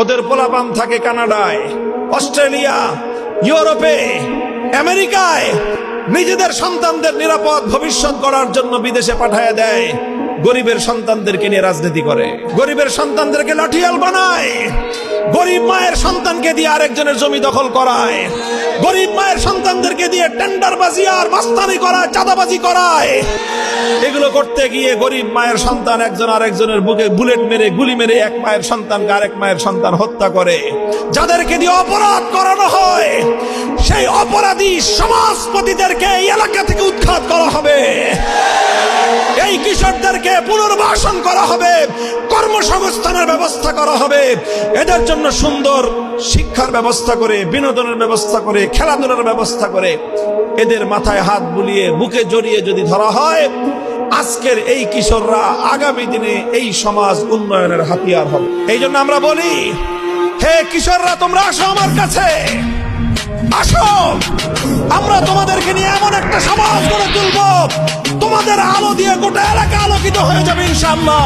ওদের পোলাপান থাকে কানাডায়, অস্ট্রেলিয়া, ইউরোপে, আমেরিকায়। নিজেদের সন্তানদের নিরাপদ ভবিষ্যৎ করার জন্য বিদেশে পাঠায় দেয়। গরিবের সন্তানদেরকে নিয়ে রাজনীতি করে, গরিবের সন্তানদেরকে লাঠিয়াল বানায়, গরিব মায়ের সন্তানকে দিয়ে আরেকজনের জমি দখল করায়, গরিব মায়ের সন্তানদেরকে দিয়ে টেন্ডারবাজি আর মাস্তানি করায়, চাঁদাবাজি করায়। এগুলো করতে গিয়ে গরিব মায়ের সন্তান একজন আরেকজনের বুকে বুলেট মেরে, গুলি মেরে এক মায়ের সন্তানকে আরেক মায়ের সন্তান হত্যা করে। যাদেরকে দিয়ে অপরাধ করানো হয়, সেই অপরাধী সমাজপতিদেরকে এই এলাকা থেকে উৎখাত করা হবে। এই কিশোরদেরকে পুনর্বাসন করা হবে, কর্মসংস্থানের ব্যবস্থা করা হবে। এদের জন্য সুন্দর শিক্ষার ব্যবস্থা করে, বিনোদনের ব্যবস্থা করে, খেলাধুলার ব্যবস্থা করে এদের মাথায় হাত বুলিয়ে বুকে জড়িয়ে যদি ধরা হয়, আজকের এই কিশোররা আগামী দিনে এই সমাজ উন্নয়নের হাতিয়ার হবে। এই জন্য আমরা বলি, হে কিশোররা, তোমরা আসো আমার কাছে, আসো, আমরা তোমাদেরকে নিয়ে এমন একটা সমাজ গড়ে তুলবো, তোমাদের আলো দিয়ে গোটা এলাকা আলোকিত হয়ে যাবে ইনশাআল্লাহ।